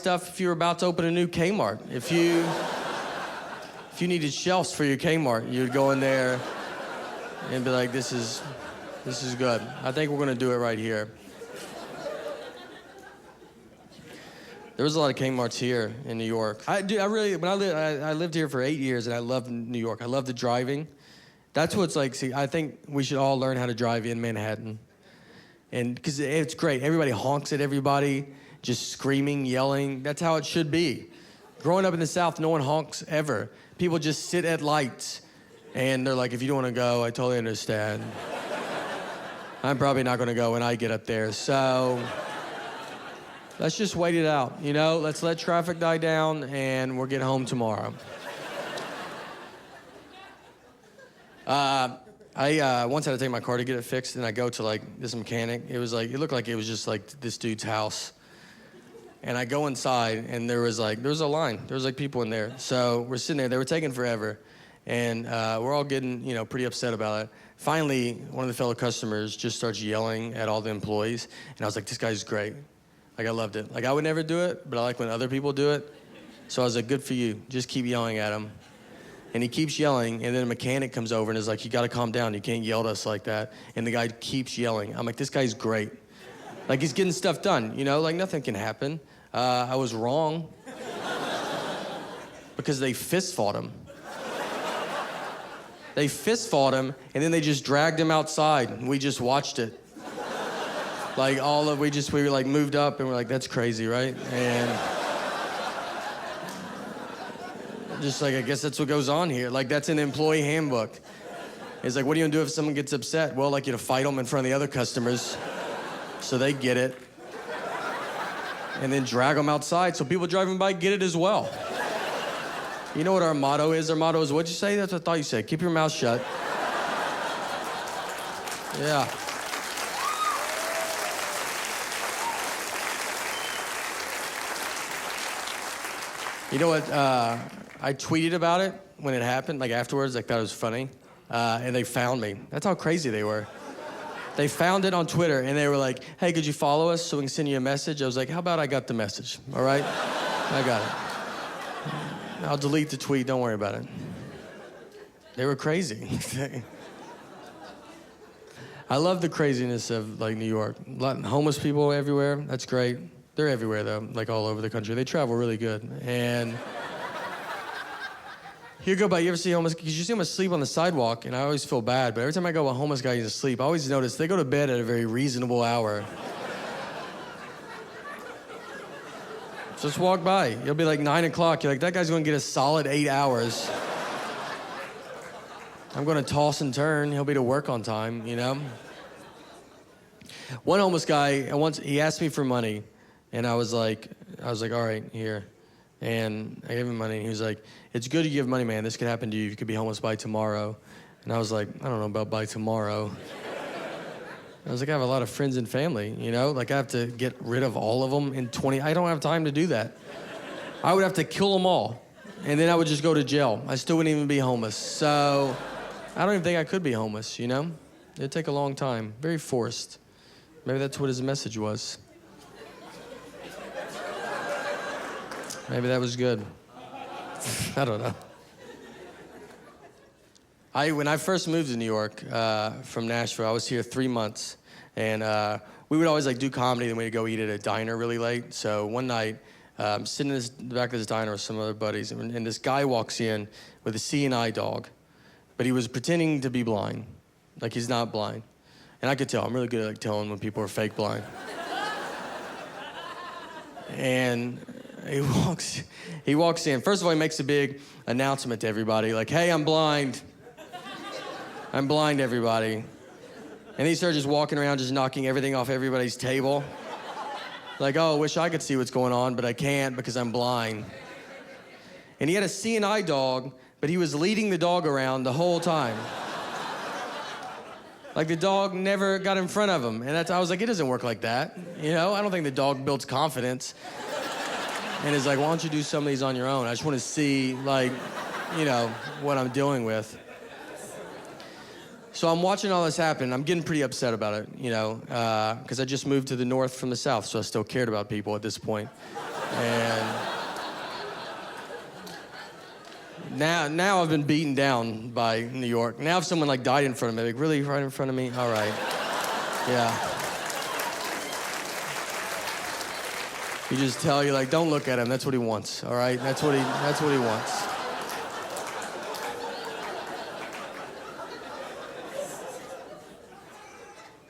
stuff if you were about to open a new Kmart. If you needed shelves for your Kmart, you'd go in there and be like, this is good. I think we're gonna do it right here. There was a lot of Kmart's here in New York. I lived here for 8 years, and I loved New York. I loved the driving. That's what's like. See, I think we should all learn how to drive in Manhattan, and because it's great. Everybody honks at everybody, just screaming, yelling. That's how it should be. Growing up in the South, no one honks ever. People just sit at lights, and they're like, "If you don't want to go, I totally understand. I'm probably not going to go when I get up there." So. Let's just wait it out, you know? Let's let traffic die down, and we'll get home tomorrow. I once had to take my car to get it fixed, and I go to, like, this mechanic. It looked like it was just, like, this dude's house. And I go inside, and there was a line. There was, like, people in there. So we're sitting there. They were taking forever. And we're all getting, pretty upset about it. Finally, one of the fellow customers just starts yelling at all the employees. And I was like, this guy's great. Like, I loved it. Like, I would never do it, but I like when other people do it. So I was like, good for you. Just keep yelling at him. And he keeps yelling, and then a mechanic comes over and is like, you gotta calm down. You can't yell at us like that. And the guy keeps yelling. I'm like, this guy's great. Like, he's getting stuff done, Like, nothing can happen. I was wrong. Because they fist fought him. They fist fought him, and then they just dragged him outside, and we just watched it. Like, we were like moved up, and we're like, that's crazy, right? And just like, I guess that's what goes on here. Like, that's an employee handbook. It's like, what are you gonna do if someone gets upset? Well, like, you to fight them in front of the other customers so they get it. And then drag them outside so people driving by get it as well. You know what our motto is? Our motto is, what'd you say? That's what I thought you said. Keep your mouth shut. Yeah. You know what, I tweeted about it when it happened, like afterwards, I thought it was funny, and they found me. That's how crazy they were. They found it on Twitter, and they were like, hey, could you follow us so we can send you a message? I was like, how about I got the message, all right? I got it. I'll delete the tweet, don't worry about it. They were crazy. I love the craziness of, like, New York. Homeless people everywhere, that's great. They're everywhere, though, like all over the country. They travel really good. And you go by, you ever see homeless, because you see them asleep on the sidewalk, and I always feel bad, but every time I go, a homeless guy is asleep, I always notice they go to bed at a very reasonable hour. Just walk by. You'll be like 9 o'clock. You're like, that guy's gonna get a solid 8 hours. I'm gonna toss and turn. He'll be to work on time, One homeless guy, once he asked me for money. And I was like, all right, here. And I gave him money, and he was like, it's good you give money, man. This could happen to you. You could be homeless by tomorrow. And I was like, I don't know about by tomorrow. I was like, I have a lot of friends and family, Like, I have to get rid of all of them in 20... I don't have time to do that. I would have to kill them all, and then I would just go to jail. I still wouldn't even be homeless. So I don't even think I could be homeless, It'd take a long time. Very forced. Maybe that's what his message was. Maybe that was good. I don't know. When I first moved to New York from Nashville, I was here 3 months, and we would always do comedy, then we'd go eat at a diner really late. So one night, I'm sitting in the back of this diner with some other buddies, and this guy walks in with a seeing-eye dog, but he was pretending to be blind, like he's not blind. And I could tell. I'm really good at telling when people are fake blind. And he walks in. First of all, he makes a big announcement to everybody, like, hey, I'm blind. I'm blind, everybody. And he started just walking around, just knocking everything off everybody's table. Like, oh, I wish I could see what's going on, but I can't because I'm blind. And he had a seeing-eye dog, but he was leading the dog around the whole time. Like, the dog never got in front of him. And I was like, it doesn't work like that. I don't think the dog builds confidence. And it's like, why don't you do some of these on your own? I just want to see, what I'm dealing with. So I'm watching all this happen. I'm getting pretty upset about it, because I just moved to the north from the south, so I still cared about people at this point. And Now I've been beaten down by New York. Now if someone like died in front of me, like really right in front of me, all right, yeah. You just tell you like, don't look at him. That's what he wants. All right, that's what he wants.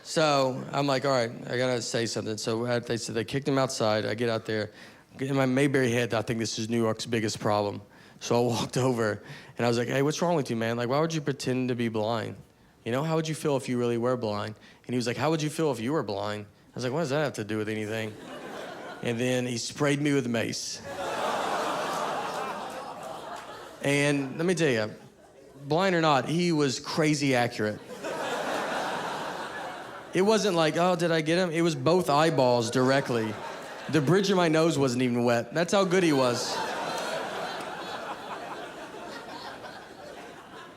So I'm like, all right, I gotta say something. So they said they kicked him outside. I get out there. In my Mayberry head, I think this is New York's biggest problem. So I walked over, and I was like, hey, what's wrong with you, man? Like, why would you pretend to be blind? You know, how would you feel if you really were blind? And he was like, how would you feel if you were blind? I was like, what does that have to do with anything? And then he sprayed me with mace. And let me tell you, blind or not, he was crazy accurate. It wasn't like, oh, did I get him? It was both eyeballs directly. The bridge of my nose wasn't even wet. That's how good he was.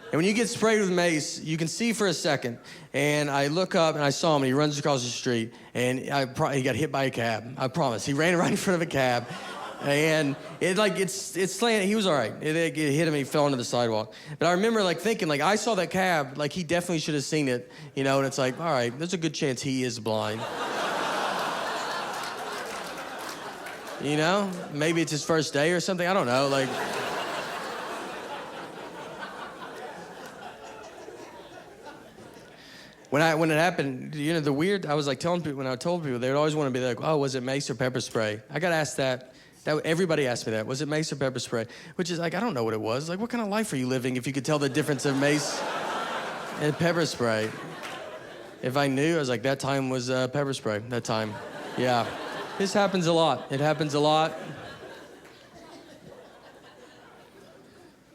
And when you get sprayed with mace, you can see for a second. And I look up and I saw him, and he runs across the street, and he got hit by a cab. I promise. He ran right in front of a cab. And it's slanted. He was all right. It hit him, he fell onto the sidewalk. But I remember like thinking, like I saw that cab, like he definitely should have seen it, you know, and it's like, all right, there's a good chance he is blind. You know, maybe it's his first day or something, I don't know, like. When it happened, you know, I was like telling people, when I told people, they would always want to be like, oh, was it mace or pepper spray? I got asked that. Everybody asked me that. Was it mace or pepper spray? Which is like, I don't know what it was. Like, what kind of life are you living if you could tell the difference of mace and pepper spray? If I knew, I was like, that time was pepper spray, that time. Yeah. This happens a lot. It happens a lot.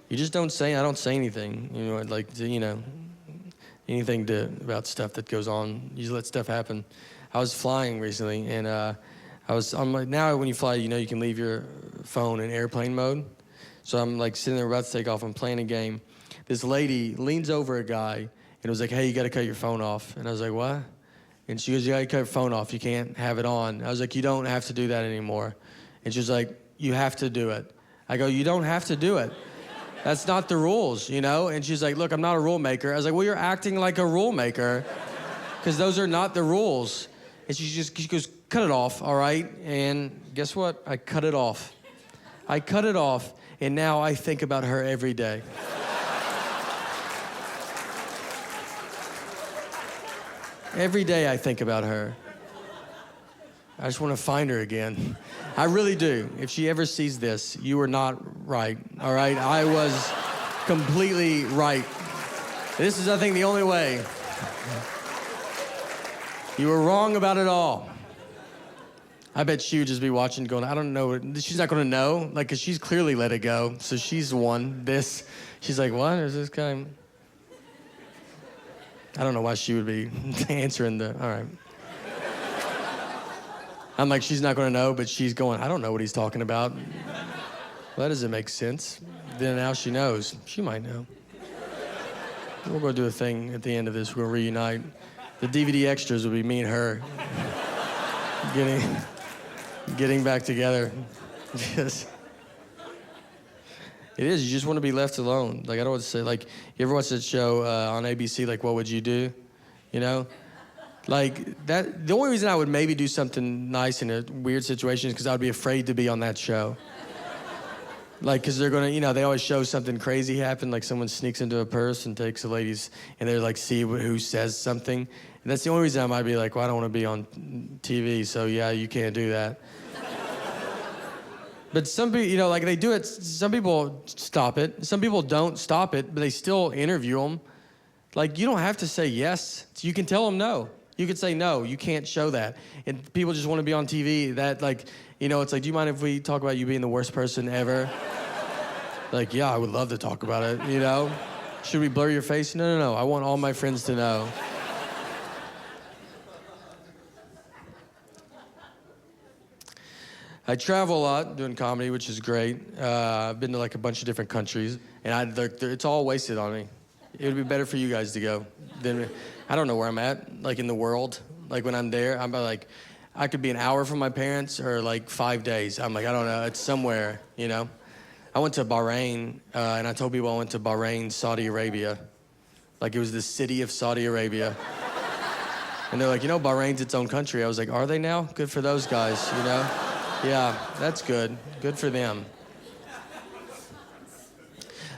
You just don't say anything, you know, like, you know, anything about stuff that goes on. You just let stuff happen. I was flying recently, and I'm like, now when you fly, you know, you can leave your phone in airplane mode. So I'm like sitting there about to take off. I'm playing a game. This lady leans over a guy and was like, hey, you got to cut your phone off. And I was like, what? And she goes, you got to cut your phone off. You can't have it on. I was like, you don't have to do that anymore. And she was like, you have to do it. I go, you don't have to do it. That's not the rules, you know? And she's like, look, I'm not a rule maker. I was like, well, you're acting like a rule maker because those are not the rules. And she goes, cut it off, all right? And guess what? I cut it off. I cut it off, and now I think about her every day. Every day I think about her. I just want to find her again. I really do. If she ever sees this, you were not right, all right? I was completely right. This is, I think, the only way. You were wrong about it all. I bet she would just be watching going, I don't know. She's not going to know, like, because she's clearly let it go. So she's won this. She's like, what is this guy? I don't know why she would be answering all right. I'm like, she's not going to know, but she's going, I don't know what he's talking about. Well, that doesn't make sense. Then now she knows. She might know. We're going to do a thing at the end of this. We're going to reunite. The DVD extras will be me and her getting back together. Just, it is. You just want to be left alone. Like, I don't want to say, like, you ever watch that show on ABC, like, What Would You Do? You know? Like, that, the only reason I would maybe do something nice in a weird situation is because I would be afraid to be on that show. Like, because they're going to, you know, they always show something crazy happen, like someone sneaks into a purse and takes a lady's, and they're like, see who says something. And that's the only reason I might be like, well, I don't want to be on TV, so yeah, you can't do that. But some people, you know, like they do it, some people stop it. Some people don't stop it, but they still interview them. Like, you don't have to say yes. You can tell them no. You could say, no, you can't show that. And people just want to be on TV. That, like, you know, it's like, do you mind if we talk about you being the worst person ever? Like, yeah, I would love to talk about it, you know? Should we blur your face? No, no, no. I want all my friends to know. I travel a lot doing comedy, which is great. I've been to, like, a bunch of different countries, and it's all wasted on me. It would be better for you guys to go. I don't know where I'm at, like, in the world. Like, when I'm there, I'm like, I could be an hour from my parents or, like, 5 days. I'm like, I don't know, it's somewhere, you know? I went to Bahrain, and I told people I went to Bahrain, Saudi Arabia. Like it was the city of Saudi Arabia. And they're like, Bahrain's its own country. I was like, are they now? Good for those guys, Yeah, that's good. Good for them.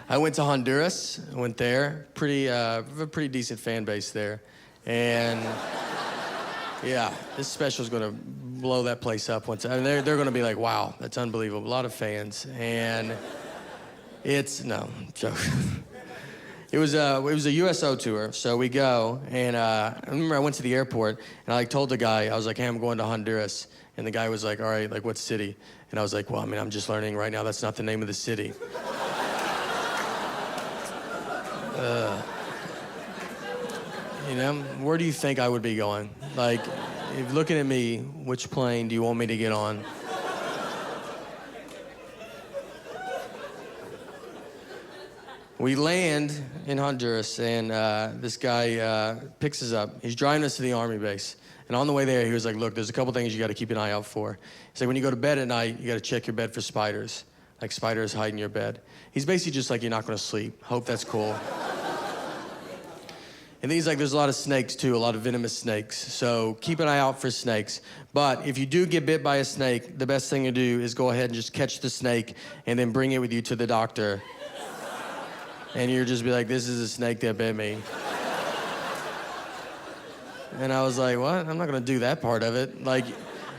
I went to Honduras. I went there. A pretty decent fan base there. And yeah, this special is going to blow that place up once. I mean, they're going to be like, wow, that's unbelievable. A lot of fans. And no, joke. It was a USO tour, so we go, and I remember I went to the airport, and I told the guy, I was like, hey, I'm going to Honduras, and the guy was like, all right, like, what city? And I was like, well, I mean, I'm just learning right now that's not the name of the city. Where do you think I would be going? Like, if looking at me, which plane do you want me to get on? We land in Honduras, and this guy picks us up. He's driving us to the Army base. And on the way there, he was like, look, there's a couple things you got to keep an eye out for. He's like, when you go to bed at night, you got to check your bed for spiders. Like spiders hide in your bed. He's basically just like, you're not going to sleep. Hope that's cool. And then he's like, there's a lot of snakes, too, a lot of venomous snakes. So keep an eye out for snakes. But if you do get bit by a snake, the best thing to do is go ahead and just catch the snake and then bring it with you to the doctor. And you'll just be like, this is a snake that bit me. And I was like, what? I'm not going to do that part of it. Like,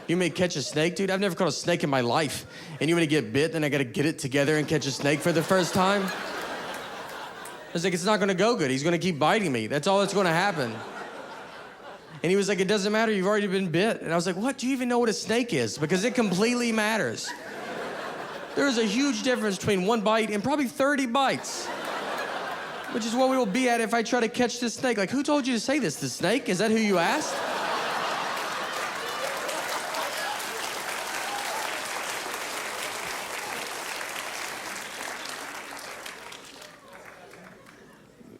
you may catch a snake, dude? I've never caught a snake in my life. And you want to get bit, then I got to get it together and catch a snake for the first time? I was like, it's not going to go good. He's going to keep biting me. That's all that's going to happen. And he was like, it doesn't matter. You've already been bit. And I was like, what? Do you even know what a snake is? Because it completely matters. There is a huge difference between one bite and probably 30 bites. Which is what we will be at if I try to catch this snake. Like, who told you to say this? The snake? Is that who you asked?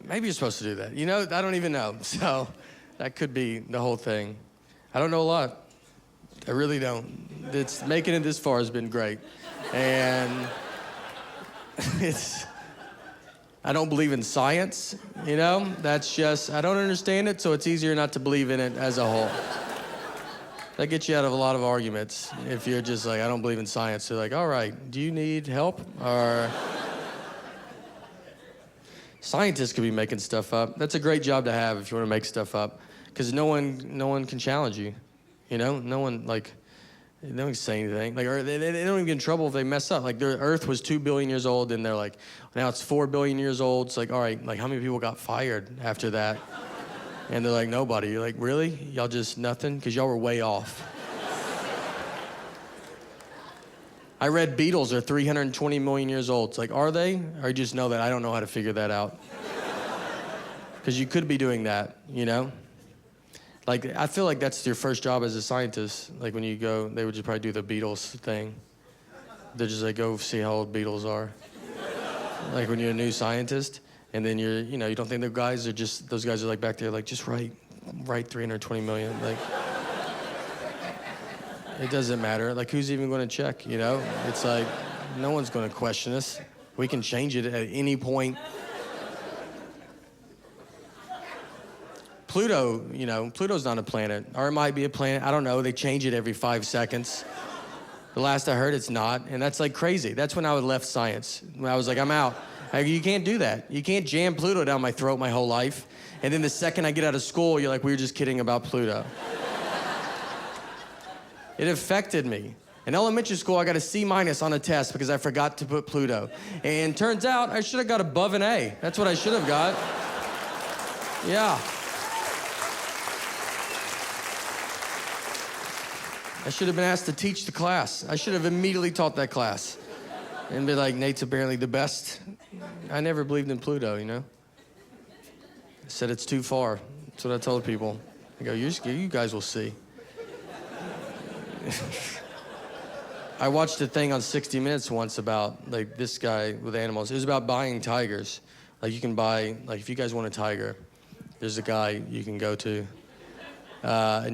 Maybe you're supposed to do that. I don't even know. So that could be the whole thing. I don't know a lot. I really don't. Making it this far has been great. And I don't believe in science, That's just, I don't understand it, so it's easier not to believe in it as a whole. That gets you out of a lot of arguments. If you're just like, I don't believe in science, they're like, all right, do you need help? Or scientists could be making stuff up. That's a great job to have if you want to make stuff up, because no one can challenge you, No one, they don't say anything. Like, or they don't even get in trouble if they mess up. Like, the Earth was 2 billion years old, and they're like, now it's 4 billion years old. It's like, all right, like, how many people got fired after that? And they're like, nobody. You're like, really? Y'all just nothing? Because y'all were way off. I read beetles are 320 million years old. It's like, are they? Or you just know that I don't know how to figure that out. Because you could be doing that, Like, I feel like that's your first job as a scientist. Like, when you go, they would just probably do the beetles thing. They're just like, go see how old beetles are. Like, when you're a new scientist, and then you don't think those guys are like back there, like, just write 320 million. Like, it doesn't matter. Like, who's even going to check, It's like, no one's going to question us. We can change it at any point. Pluto, Pluto's not a planet. Or it might be a planet. I don't know. They change it every 5 seconds. The last I heard, it's not. And that's like crazy. That's when I would left science. When I was like, I'm out. You can't do that. You can't jam Pluto down my throat my whole life. And then the second I get out of school, you're like, we were just kidding about Pluto. It affected me. In elementary school, I got a C- on a test because I forgot to put Pluto. And turns out I should have got above an A. That's what I should have got. Yeah. I should have been asked to teach the class. I should have immediately taught that class. And be like, Nate's apparently the best. I never believed in Pluto, I said it's too far. That's what I told people. I go, you guys will see. I watched a thing on 60 Minutes once about, like, this guy with animals. It was about buying tigers. Like, you can buy, like, if you guys want a tiger, there's a guy you can go to. And